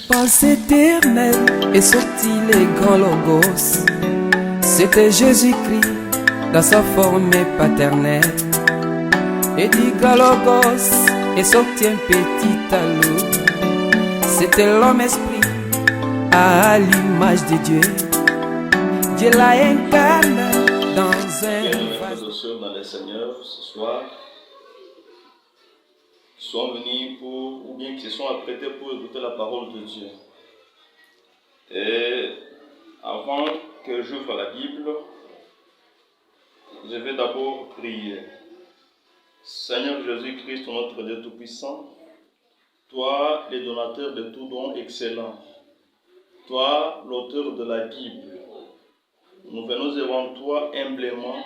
Suspense éternel est sorti les grands logos. C'était Jésus-Christ dans sa forme paternelle. Et du grand logos est sorti un petit alou. C'était l'homme esprit à l'image de Dieu. Dieu l'a incarné dans un frères et sœurs dans le Seigneur ce soir, qui sont venus pour, ou bien qui se sont apprêtés pour écouter la parole de Dieu. Et avant que j'ouvre la Bible, je vais d'abord prier. Seigneur Jésus-Christ, notre Dieu Tout-Puissant, toi, le donateur de tout don excellent, toi, l'auteur de la Bible, nous venons devant toi humblement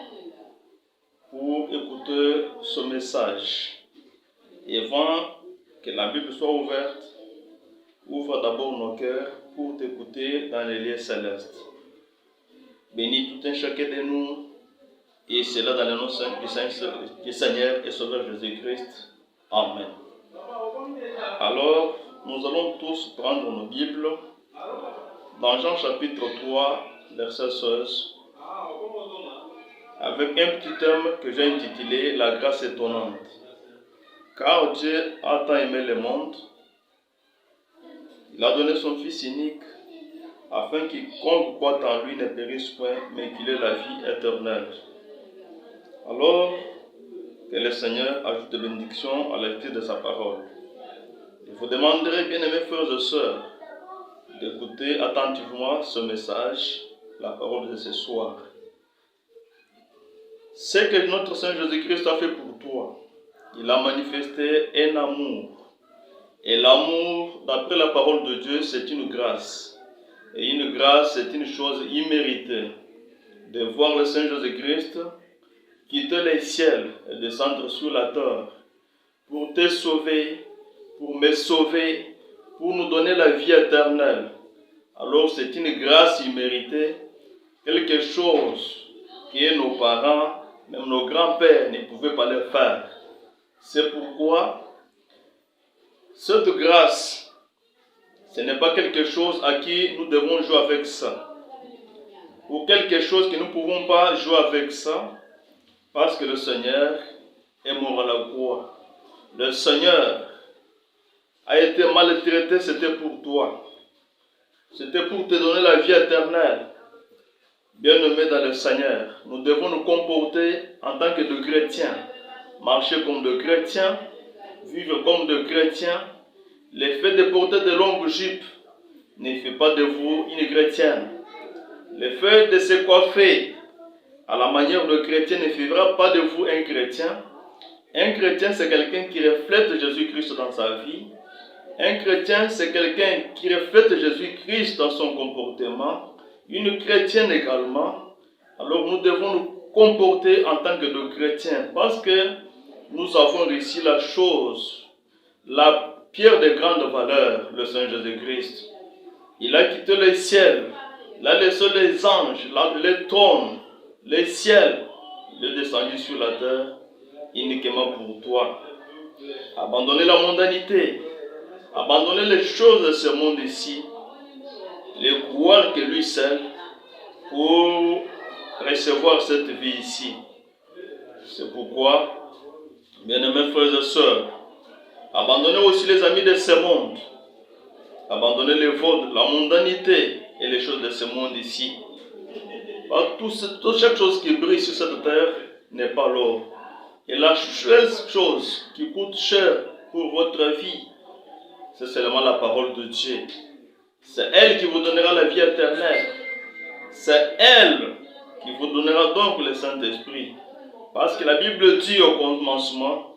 pour écouter ce message. Et avant que la Bible soit ouverte, ouvre d'abord nos cœurs pour t'écouter dans les lieux célestes. Bénis tout un chacun de nous, et cela dans le nom du Seigneur et Sauveur Jésus-Christ. Amen. Alors, nous allons tous prendre nos Bibles dans Jean chapitre 3, verset 16, avec un petit thème que j'ai intitulé « La grâce étonnante ». Car Dieu a tant aimé le monde, il a donné son Fils unique, afin que quiconque croit en lui ne périsse point, mais qu'il ait la vie éternelle. Alors, que le Seigneur ajoute des bénédictions à la lecture de sa parole. Je vous demanderai, bien-aimés frères et sœurs, d'écouter attentivement ce message, la parole de ce soir. Ce que notre Seigneur Jésus-Christ a fait pour toi, il a manifesté un amour. Et l'amour, d'après la parole de Dieu, c'est une grâce. Et une grâce, c'est une chose imméritée. De voir le Seigneur Jésus-Christ quitter les ciels et descendre sur la terre pour te sauver, pour me sauver, pour nous donner la vie éternelle. Alors c'est une grâce imméritée, quelque chose que nos parents, même nos grands-pères ne pouvaient pas le faire. C'est pourquoi cette grâce, ce n'est pas quelque chose à qui nous devons jouer avec ça, ou quelque chose que nous ne pouvons pas jouer avec ça, parce que le Seigneur est mort à la croix. Le Seigneur a été maltraité, c'était pour toi. C'était pour te donner la vie éternelle. Bien-aimés dans le Seigneur, nous devons nous comporter en tant que de chrétiens, marcher comme de chrétiens, vivre comme de chrétiens. Le fait de porter de longues jupes ne fait pas de vous une chrétienne. Le fait de se coiffer à la manière de chrétien ne fera pas de vous un chrétien. Un chrétien, c'est quelqu'un qui reflète Jésus-Christ dans sa vie. Un chrétien, c'est quelqu'un qui reflète Jésus-Christ dans son comportement. Une chrétienne également. Alors nous devons nous comporter en tant que de chrétiens, parce que nous avons réussi la chose, la pierre de grande valeur, le Seigneur Jésus-Christ. Il a quitté le ciel, il a laissé les anges, les trônes, les ciels. Il est descendu sur la terre uniquement pour toi. Abandonner la mondanité, abandonner les choses de ce monde ici, les croire que lui seul pour recevoir cette vie ici. C'est pourquoi, bien-aimés frères et sœurs, abandonnez aussi les amis de ce monde, abandonnez les vôtres, la mondanité et les choses de ce monde ici. Chaque chose qui brille sur cette terre n'est pas l'or. Et la seule chose qui coûte cher pour votre vie, c'est seulement la parole de Dieu. C'est elle qui vous donnera la vie éternelle. C'est elle qui vous donnera donc le Saint-Esprit. Parce que la Bible dit au commencement,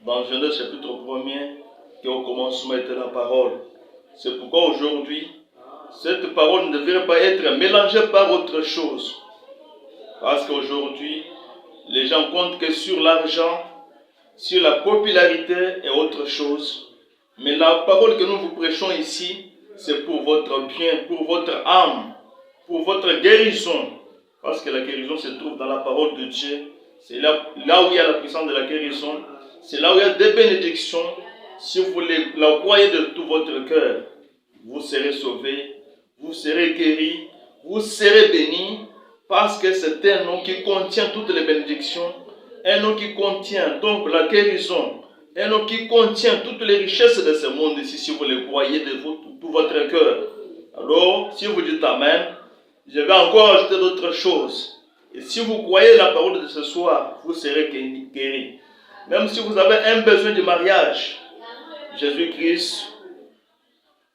dans Genèse chapitre 1er, qu'au commencement était la parole. C'est pourquoi aujourd'hui, cette parole ne devrait pas être mélangée par autre chose. Parce qu'aujourd'hui, les gens comptent que sur l'argent, sur la popularité et autre chose. Mais la parole que nous vous prêchons ici, c'est pour votre bien, pour votre âme, pour votre guérison. Parce que la guérison se trouve dans la parole de Dieu. C'est là où il y a la puissance de la guérison. C'est là où il y a des bénédictions. Si vous la croyez de tout votre cœur, vous serez sauvés, vous serez guéris, vous serez bénis, parce que c'est un nom qui contient toutes les bénédictions, un nom qui contient donc la guérison, un nom qui contient toutes les richesses de ce monde ici, si vous le croyez de tout votre cœur. Alors, si vous dites Amen, je vais encore ajouter d'autres choses. Et si vous croyez la parole de ce soir, vous serez guéris. Même si vous avez un besoin de mariage, Jésus-Christ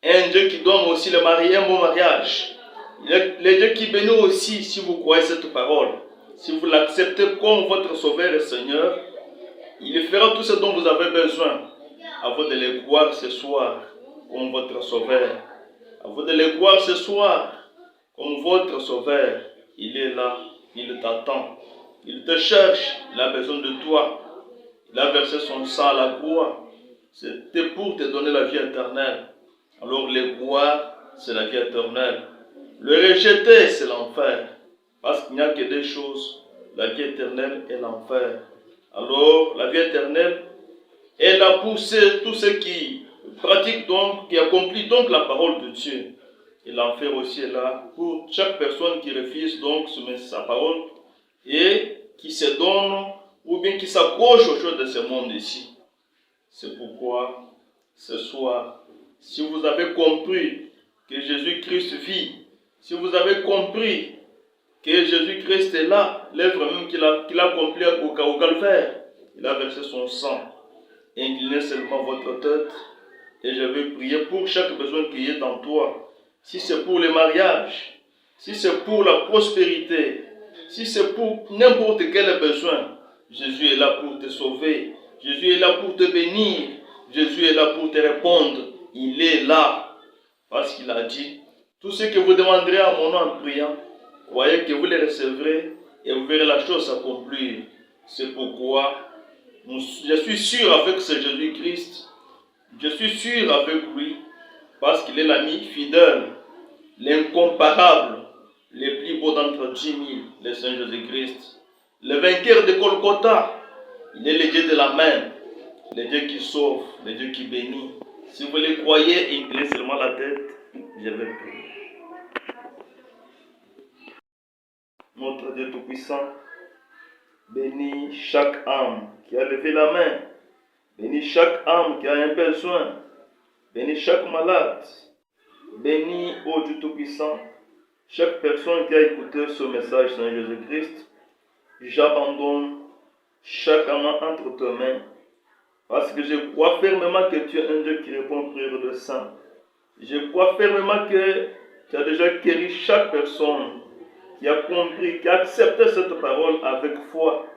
est un Dieu qui donne aussi le mari un bon mariage. Il est le Dieu qui bénit aussi si vous croyez cette parole. Si vous l'acceptez comme votre Sauveur et Seigneur, il fera tout ce dont vous avez besoin. À vous de le croire ce soir comme votre Sauveur. À vous de le croire ce soir comme votre Sauveur. Il est là, il t'attend. Il te cherche, il a besoin de toi. Il a versé son sang à la croix. C'était pour te donner la vie éternelle. Alors le croire, c'est la vie éternelle. Le rejeter, c'est l'enfer. Parce qu'il n'y a que deux choses, la vie éternelle et l'enfer. Alors, la vie éternelle est là pour tous ceux qui pratiquent donc, qui accomplissent donc la parole de Dieu. Et l'enfer aussi est là pour chaque personne qui refuse donc sa parole et qui se donne ou bien qui s'accroche aux choses de ce monde ici. C'est pourquoi, ce soir, si vous avez compris que Jésus-Christ vit, si vous avez compris que Jésus-Christ est là, l'œuvre même qu'il a accomplie au Calvaire, il a versé son sang, inclinez seulement votre tête, et je vais prier pour chaque besoin qui est en toi. Si c'est pour le mariage, si c'est pour la prospérité, si c'est pour n'importe quel besoin, Jésus est là pour te sauver, Jésus est là pour te bénir, Jésus est là pour te répondre, il est là, parce qu'il a dit, tout ce que vous demanderez à mon nom en priant, croyez que vous les recevrez et vous verrez la chose s'accomplir. C'est pourquoi je suis sûr avec ce Jésus-Christ, je suis sûr avec lui, parce qu'il est l'ami fidèle, l'incomparable, le plus beau d'entre 10 000, le Seigneur Jésus-Christ, le vainqueur de Golgotha. Il est le Dieu de la main, le Dieu qui sauve, le Dieu qui bénit. Si vous le croyez, inclinez seulement la tête, je vais prier. Notre Dieu Tout-Puissant, bénis chaque âme qui a levé la main, bénis chaque âme qui a un besoin, bénis chaque malade, bénis, ô Dieu Tout-Puissant, chaque personne qui a écouté ce message, Seigneur Jésus-Christ. J'abandonne chaque âme entre tes mains, parce que je crois fermement que tu es un Dieu qui répond aux prières de saints. Je crois fermement que tu as déjà guéri chaque personne qui a compris, qui a accepté cette parole avec foi.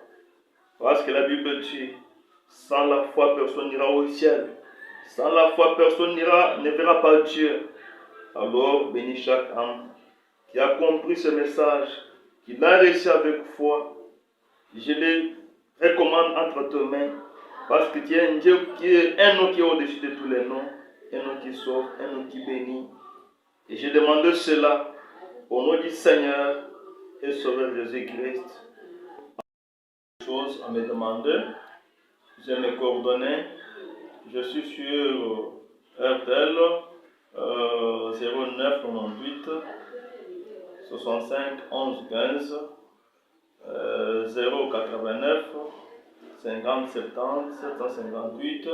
Parce que la Bible dit, sans la foi, personne n'ira au ciel. Sans la foi, personne ne verra pas Dieu. Alors, bénis chaque âme qui a compris ce message, qui l'a reçu avec foi. Je les recommande entre tes mains, parce que tu es un Dieu qui est un nom qui est au-dessus de tous les noms, un nom qui sauve, un nom qui bénit. Et je demande cela au nom du Seigneur et Sauveur Jésus-Christ. Chose à me demander, j'ai mes coordonnées, je suis sur RTL 09 98 65 11 15 089 50 70 758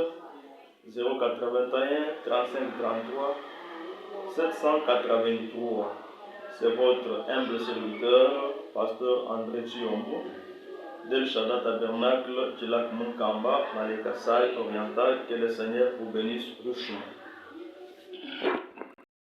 081 35 33 783. C'est votre humble serviteur, pasteur André Chiombo, d'El Shaddai Tabernacle, du lac Munkamba, dans les Kassai oriental. Que le Seigneur vous bénisse richement.